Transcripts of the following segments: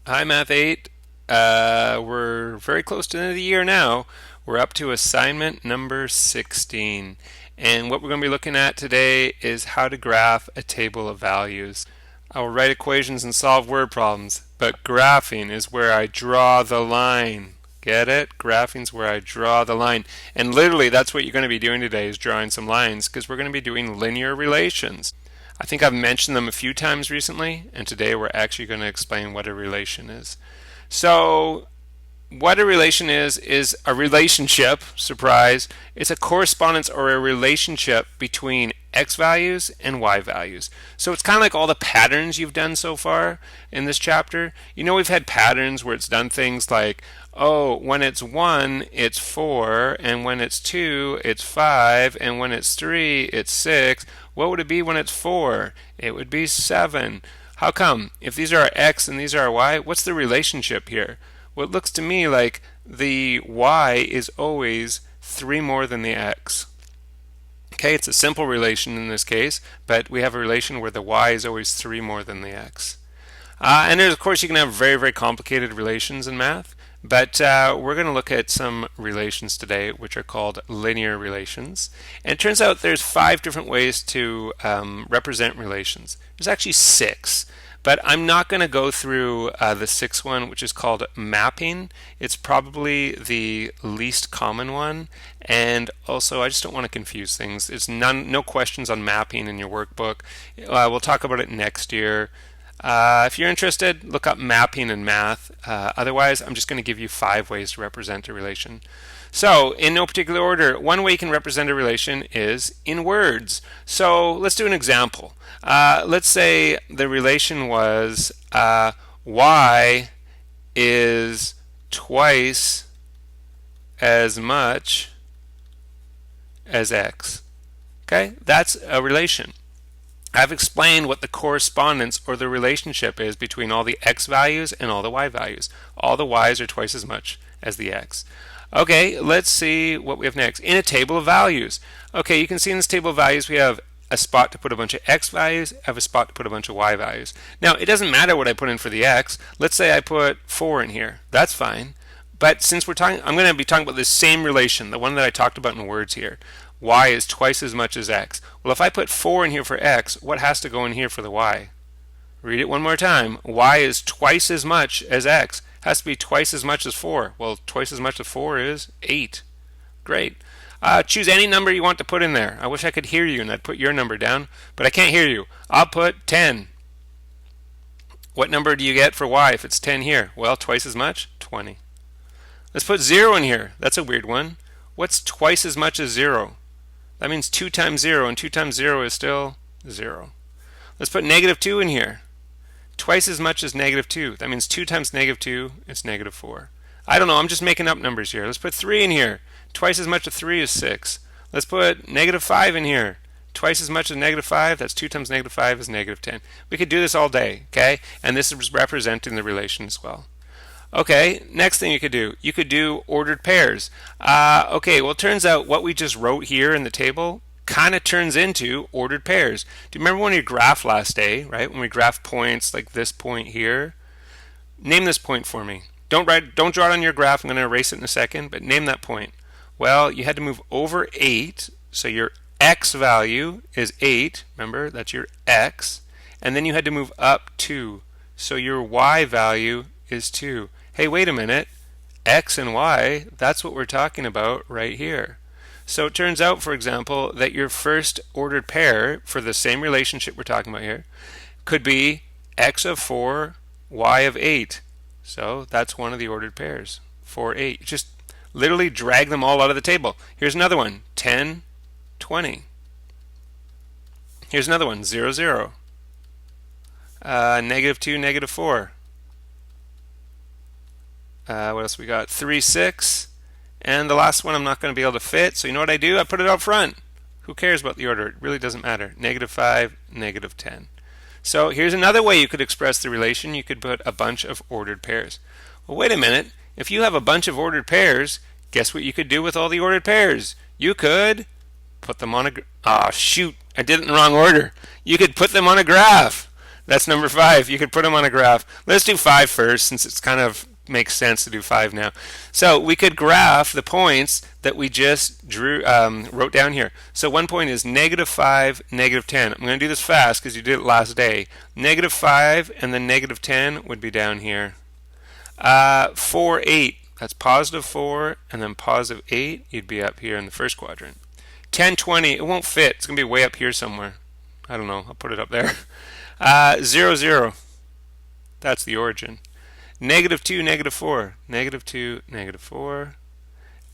Hi, Math 8. We're very close to the end of the year now. We're up to assignment number 16. And what we're going to be looking at today is how to graph a table of values. I will write equations and solve word problems, but graphing is where I draw the line. Get it? Graphing's where I draw the line. And literally, that's what you're going to be doing today is drawing some lines because we're going to be doing linear relations. I think I've mentioned them a few times recently, and today we're actually going to explain what a relation is. So, what a relation is a relationship, surprise. It's a correspondence or a relationship between x values and y values. So it's kind of like all the patterns you've done so far in this chapter. You know, we've had patterns where it's done things like, oh, when it's 1, it's 4, and when it's 2, it's 5, and when it's 3, it's 6. What would it be when it's 4? It would be 7. How come? If these are our x and these are our y, what's the relationship here? Well, it looks to me like the y is always 3 more than the x. Okay, it's a simple relation in this case, but we have a relation where the y is always 3 more than the x. And there's, of course, you can have very, very complicated relations in math, but we're going to look at some relations today which are called linear relations. And it turns out there's 5 different ways to represent relations. There's actually 6. But I'm not going to go through the 6th one, which is called mapping. It's probably the least common one. And also, I just don't want to confuse things. There's no questions on mapping in your workbook. We'll talk about it next year. If you're interested, look up mapping in math. Otherwise, I'm just going to give you 5 ways to represent a relation. So, in no particular order, one way you can represent a relation is in words. So, let's do an example. Let's say the relation was y is twice as much as x. Okay, that's a relation. I've explained what the correspondence or the relationship is between all the x values and all the y values. All the y's are twice as much as the x. Okay, let's see what we have next. In a table of values. Okay, you can see in this table of values we have a spot to put a bunch of x values, I have a spot to put a bunch of y values. Now, it doesn't matter what I put in for the x. Let's say I put 4 in here. That's fine. But since we're talking, I'm going to be talking about this same relation, the one that I talked about in words here. Y is twice as much as x. Well, if I put 4 in here for x, what has to go in here for the y? Read it one more time. Y is twice as much as x. Has to be twice as much as 4. Well, twice as much as 4 is 8. Great. Choose any number you want to put in there. I wish I could hear you and I'd put your number down, but I can't hear you. I'll put 10. What number do you get for y if it's 10 here? Well, twice as much? 20. Let's put 0 in here. That's a weird one. What's twice as much as 0? That means 2 times 0, and 2 times 0 is still 0. Let's put negative 2 in here. Twice as much as negative 2. That means 2 times negative 2 is negative 4. I don't know, I'm just making up numbers here. Let's put 3 in here. Twice as much as 3 is 6. Let's put negative 5 in here. Twice as much as negative 5, that's 2 times negative 5 is negative 10. We could do this all day, okay? And this is representing the relation as well. Okay, next thing you could do ordered pairs. Okay, well, it turns out what we just wrote here in the table kind of turns into ordered pairs. Do you remember when we graphed last day, right? When we graphed points like this point here? Name this point for me. Don't draw it on your graph. I'm going to erase it in a second, but name that point. Well, you had to move over 8, so your x value is 8. Remember, that's your x. And then you had to move up 2, so your y value is 2. Hey, wait a minute. X and y, that's what we're talking about right here. So it turns out, for example, that your first ordered pair for the same relationship we're talking about here could be x of 4, y of 8. So that's one of the ordered pairs, 4, 8. Just literally drag them all out of the table. Here's another one, 10, 20. Here's another one, 0, 0. Negative 2, negative 4. What else we got? 3, 6. And the last one I'm not going to be able to fit, so you know what I do? I put it up front. Who cares about the order? It really doesn't matter. Negative 5, negative 10. So here's another way you could express the relation. You could put a bunch of ordered pairs. Well, wait a minute. If you have a bunch of ordered pairs, guess what you could do with all the ordered pairs? You could put them on a... shoot. I did it in the wrong order. You could put them on a graph. That's number 5. You could put them on a graph. Let's do 5 first, since it's kind of makes sense to do 5 now. So we could graph the points that we just wrote down here. So one point is -5, -10. I'm going to do this fast because you did it last day. -5 and then -10 would be down here. 4, 8. That's +4 and then +8. You'd be up here in the first quadrant. 10, 20. It won't fit. It's going to be way up here somewhere. I don't know. I'll put it up there. 0, 0. That's the origin. -2, -4. -2, -4.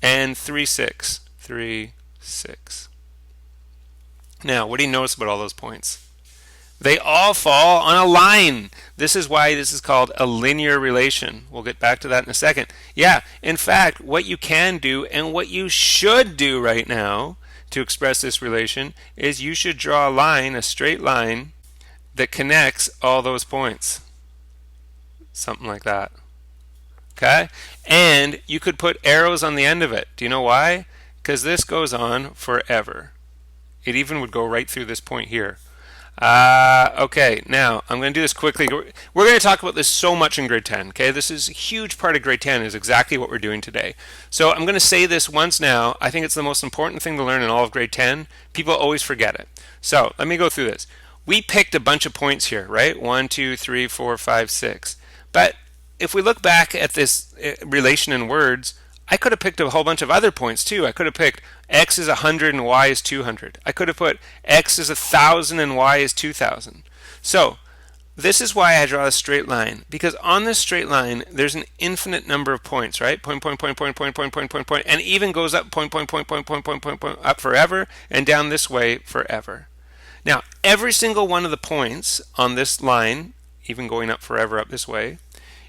And 3, 6. 3, 6. Now, what do you notice about all those points? They all fall on a line. This is why this is called a linear relation. We'll get back to that in a second. Yeah, in fact, what you can do and what you should do right now to express this relation is you should draw a line, a straight line, that connects all those points. Something like that. Okay? And you could put arrows on the end of it. Do you know why? Because this goes on forever. It even would go right through this point here. Okay, now I'm going to do this quickly. We're going to talk about this so much in grade 10. Okay, this is a huge part of grade 10 is exactly what we're doing today. So I'm going to say this once now. I think it's the most important thing to learn in all of grade 10. People always forget it. So let me go through this. We picked a bunch of points here, right? 1, 2, 3, 4, 5, 6. But if we look back at this relation in words, I could have picked a whole bunch of other points too. I could have picked x is 100 and y is 200. I could have put x is 1,000 and y is 2,000. So this is why I draw a straight line, because on this straight line there's an infinite number of points, right? Point, point, point, point, point, point, point, point, point, and even goes up point, point, point, point, point, point, point, point, up forever and down this way forever. Now every single one of the points on this line, even going up forever up this way,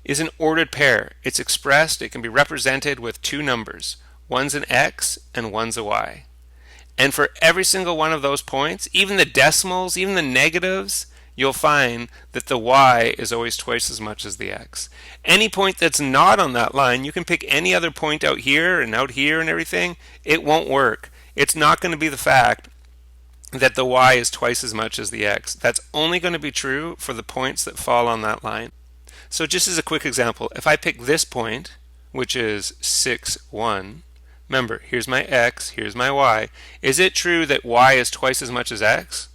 is an ordered pair. It's expressed, it can be represented with two numbers. One's an x and one's a y. And for every single one of those points, even the decimals, even the negatives, you'll find that the y is always twice as much as the x. Any point that's not on that line, you can pick any other point out here and everything, it won't work. It's not going to be the fact that the y is twice as much as the x. That's only going to be true for the points that fall on that line. So just as a quick example, if I pick this point, which is 6, 1, remember, here's my x, here's my y. Is it true that y is twice as much as x?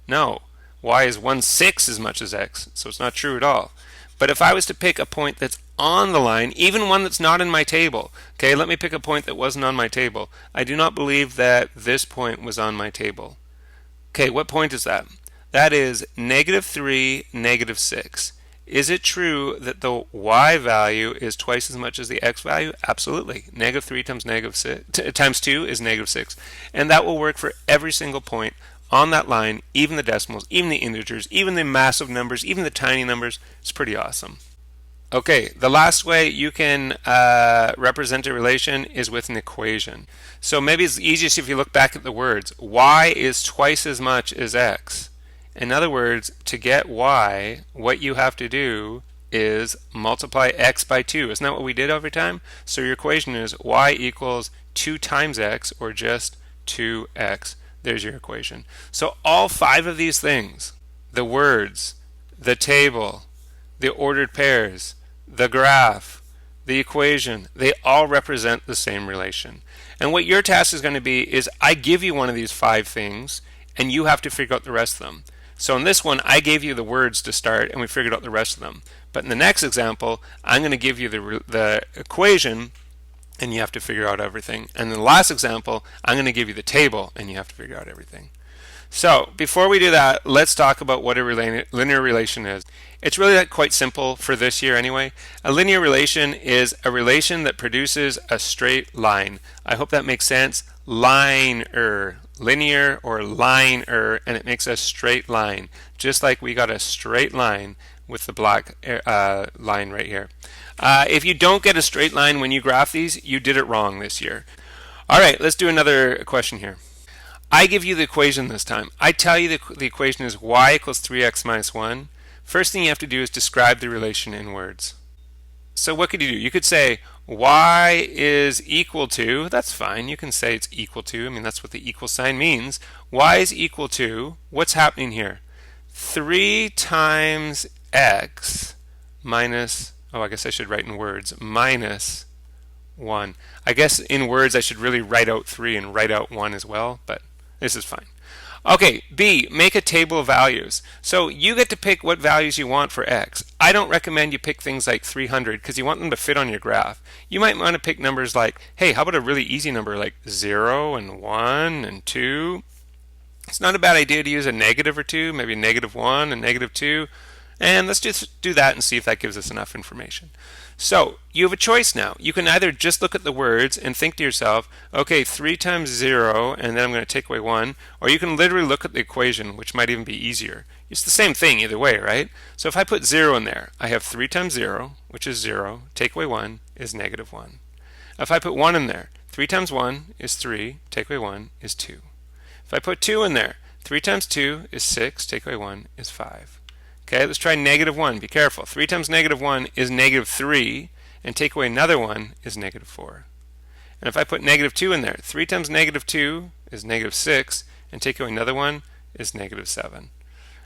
No. Y is 1/6 as much as x, so it's not true at all. But if I was to pick a point that's on the line, even one that's not in my table, okay, let me pick a point that wasn't on my table. I do not believe that this point was on my table. Okay, what point is that? That is -3, -6. Is it true that the y value is twice as much as the x value? Absolutely. -3 times 2 is -6. And that will work for every single point on that line, even the decimals, even the integers, even the massive numbers, even the tiny numbers. It's pretty awesome. Okay, the last way you can represent a relation is with an equation. So maybe it's easiest if you look back at the words. Y is twice as much as x. In other words, to get y, what you have to do is multiply x by 2. Isn't that what we did every time? So your equation is y equals 2 times x, or just 2x. There's your equation. So all 5 of these things, the words, the table, the ordered pairs, the graph, the equation, they all represent the same relation. And what your task is going to be is I give you one of these 5 things, and you have to figure out the rest of them. So in this one, I gave you the words to start, and we figured out the rest of them. But in the next example, I'm going to give you the equation, and you have to figure out everything. And in the last example, I'm going to give you the table, and you have to figure out everything. So before we do that, let's talk about what a linear relation is. It's really quite simple for this year anyway. A linear relation is a relation that produces a straight line. I hope that makes sense. Linear, linear or linear, and it makes a straight line, just like we got a straight line with the black line right here. If you don't get a straight line when you graph these, you did it wrong this year. All right, let's do another question here. I give you the equation this time. I tell you the equation is y equals 3x minus 1. First thing you have to do is describe the relation in words. So what could you do? You could say y is equal to, that's fine, you can say it's equal to, I mean that's what the equal sign means. Y is equal to, what's happening here? 3 times x minus, oh, I guess I should write in words, minus 1. I guess in words I should really write out 3 and write out 1 as well, but this is fine. Okay, B, make a table of values. So you get to pick what values you want for x. I don't recommend you pick things like 300 because you want them to fit on your graph. You might want to pick numbers like, hey, how about a really easy number like 0 and 1 and 2? It's not a bad idea to use a negative or two, maybe a -1 and -2. And let's just do that and see if that gives us enough information. So you have a choice now. You can either just look at the words and think to yourself, okay, 3 times 0, and then I'm going to take away 1, or you can literally look at the equation, which might even be easier. It's the same thing either way, right? So if I put 0 in there, I have 3 times 0, which is 0, take away 1 is -1. If I put 1 in there, 3 times 1 is 3, take away 1 is 2. If I put 2 in there, 3 times 2 is 6, take away 1 is 5. Okay, let's try -1. Be careful. 3 times -1 is -3, and take away another 1 is -4. And if I put -2 in there, 3 times -2 is -6, and take away another 1 is -7.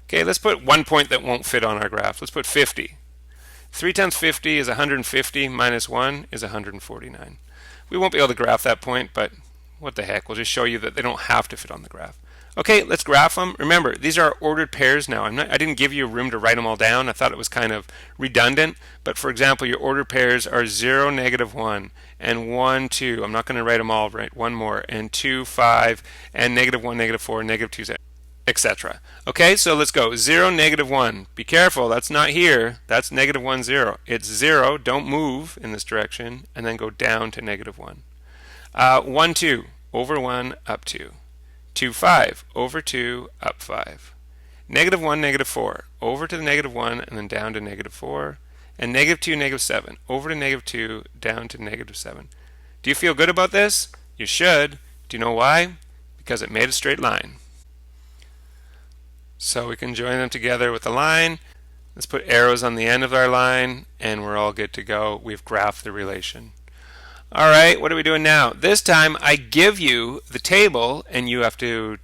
Okay, let's put one point that won't fit on our graph. Let's put 50. 3 times 50 is 150, minus 1 is 149. We won't be able to graph that point, but what the heck, we'll just show you that they don't have to fit on the graph. Okay, let's graph them. Remember, these are ordered pairs now. I didn't give you room to write them all down. I thought it was kind of redundant. But for example, your ordered pairs are 0, -1, and 1, 2. I'm not going to write them all, right? One more, and 2, 5, and -1, -4, -2, etc. Okay, so let's go. 0, -1. Be careful, that's not here. That's -1, 0. It's 0, don't move in this direction, and then go down to -1. 1, 2, over 1, up 2. 2, 5, over 2, up 5. -1, -4, over to the -1 and then down to -4. And -2, -7, over to -2, down to -7. Do you feel good about this? You should. Do you know why? Because it made a straight line. So we can join them together with a line. Let's put arrows on the end of our line and we're all good to go. We've graphed the relation. All right, what are we doing now? This time I give you the table and you have to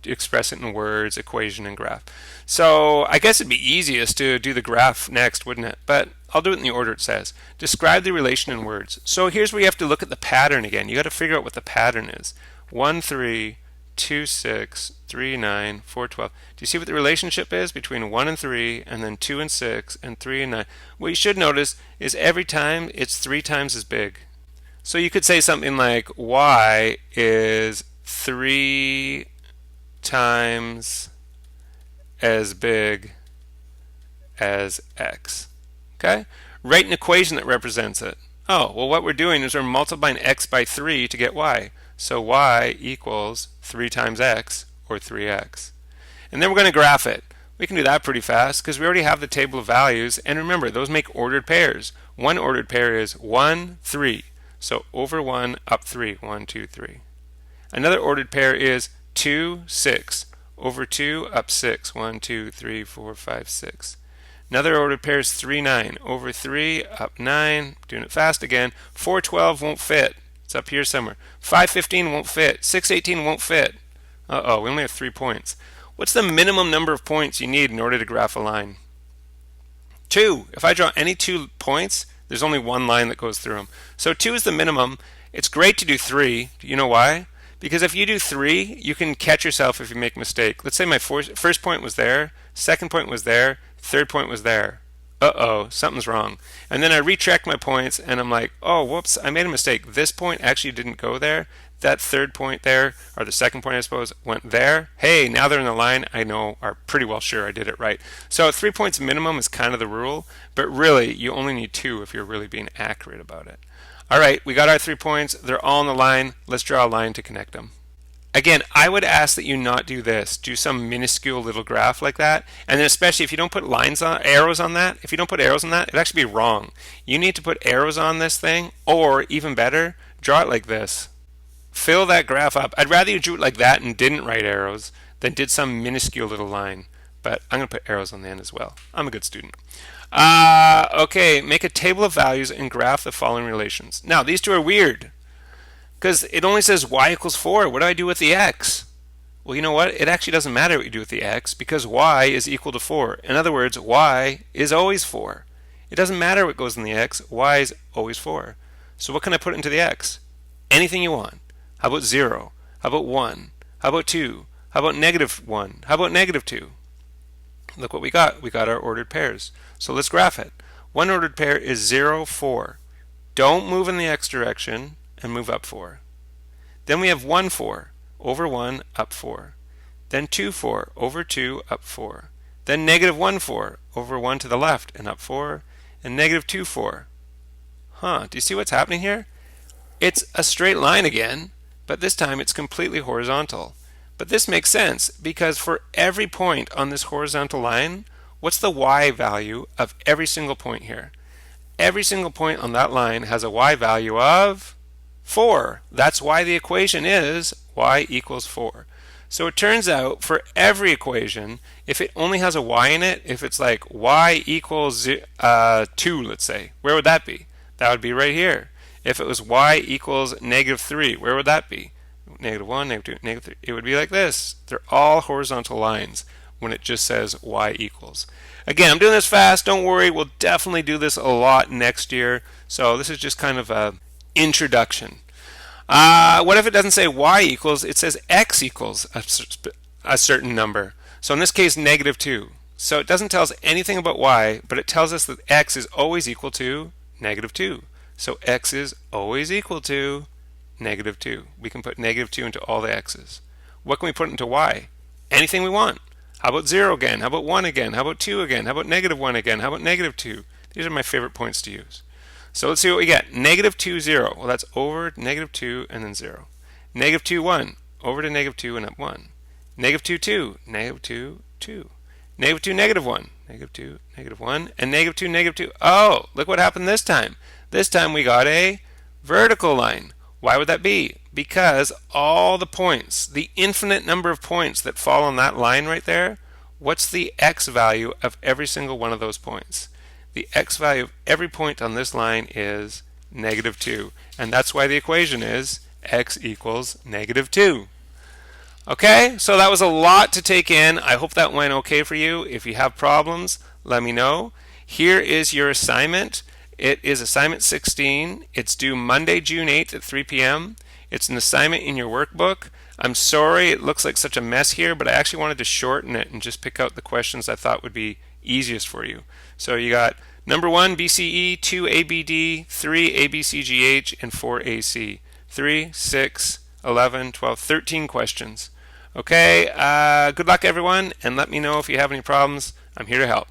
express it in words, equation, and graph. So I guess it'd be easiest to do the graph next, wouldn't it? But I'll do it in the order it says. Describe the relation in words. So here's where you have to look at the pattern again. You got to figure out what the pattern is. 1, 3, 2, 6, 3, 9, 4, 12. Do you see what the relationship is between 1 and 3, and then 2 and 6, and 3 and 9? What you should notice is every time it's 3 times as big. So you could say something like y is 3 times as big as x. Okay? Write an equation that represents it. Oh, well, what we're doing is we're multiplying x by 3 to get y. So y equals 3 times x, or 3x. And then we're going to graph it. We can do that pretty fast because we already have the table of values. And remember, those make ordered pairs. One ordered pair is 1, 3. So over 1, up 3. 1, 2, 3. Another ordered pair is 2, 6. Over 2, up 6. 1, 2, 3, 4, 5, 6. Another ordered pair is 3, 9. Over 3, up 9. Doing it fast again. 4, 12 won't fit. It's up here somewhere. 5, 15 won't fit. 6, 18 won't fit. Uh-oh, we only have 3 points. What's the minimum number of points you need in order to graph a line? 2. If I draw any 2 points, there's only one line that goes through them. So 2 is the minimum. It's great to do 3. Do you know why? Because if you do 3, you can catch yourself if you make a mistake. Let's say my first point was there, second point was there, third point was there. Uh-oh, something's wrong. And then I recheck my points and I'm like, oh, whoops, I made a mistake. This point actually didn't go there. That third point there, or the second point I suppose, went there. Hey, now they're in the line. I know, are pretty well sure I did it right. So 3 points minimum is kind of the rule, but really you only need 2 if you're really being accurate about it. All right, we got our 3 points. They're all in the line. Let's draw a line to connect them. Again, I would ask that you not do this. Do some minuscule little graph like that. And then especially if you don't put arrows on that, if you don't put arrows on that, it'd actually be wrong. You need to put arrows on this thing, or even better, draw it like this. Fill that graph up. I'd rather you drew it like that and didn't write arrows than did some minuscule little line. But I'm going to put arrows on the end as well. I'm a good student. Okay, make a table of values and graph the following relations. Now, these two are weird because it only says y equals 4. What do I do with the x? Well, you know what? It actually doesn't matter what you do with the x because y is equal to 4. In other words, y is always 4. It doesn't matter what goes in the x, y is always 4. So what can I put into the x? Anything you want. How about 0? How about 1? How about 2? How about negative 1? How about negative 2? Look what we got. We got our ordered pairs. So let's graph it. One ordered pair is 0, 4. Don't move in the x direction and move up 4. Then we have 1, 4. Over 1, up 4. Then 2, 4. Over 2, up 4. Then negative 1, 4. Over 1 to the left and up 4. And negative 2, 4. Do you see what's happening here? It's a straight line again, but this time it's completely horizontal. But this makes sense because for every point on this horizontal line, what's the y value of every single point here? Every single point on that line has a y value of 4. That's why the equation is y equals 4. So it turns out for every equation, if it only has a y in it, if it's like y equals 2, let's say, where would that be? That would be right here. If it was y equals negative 3, where would that be? Negative 1, negative 2, negative 3. It would be like this. They're all horizontal lines when it just says y equals. Again, I'm doing this fast. Don't worry. We'll definitely do this a lot next year. So this is just kind of a introduction. What if it doesn't say y equals? It says x equals a certain number. So in this case, negative 2. So it doesn't tell us anything about y, but it tells us that x is always equal to negative 2. So x is always equal to negative 2. We can put negative 2 into all the x's. What can we put into y? Anything we want. How about 0 again? How about 1 again? How about 2 again? How about negative 1 again? How about negative 2? These are my favorite points to use. So let's see what we get. Negative 2, 0. Well, that's over negative 2 and then 0. Negative 2, 1. Over to negative 2 and up 1. Negative 2, 2. Negative 2, 2. Negative 2, negative 1. Negative 2, negative 1. And negative 2, negative 2. Oh, look what happened this time. This time we got a vertical line. Why would that be? Because all the points, the infinite number of points that fall on that line right there, what's the x value of every single one of those points? The x value of every point on this line is negative 2. And that's why the equation is x equals negative 2. Okay, so that was a lot to take in. I hope that went okay for you. If you have problems, let me know. Here is your assignment. It is assignment 16. It's due Monday, June 8th at 3 p.m. It's an assignment in your workbook. I'm sorry it looks like such a mess here, but I actually wanted to shorten it and just pick out the questions I thought would be easiest for you. So you got number 1 BCE, 2 ABD, 3 ABCGH, and 4 AC. 3, 6, 11, 12, 13 questions. Okay, good luck everyone, and let me know if you have any problems. I'm here to help.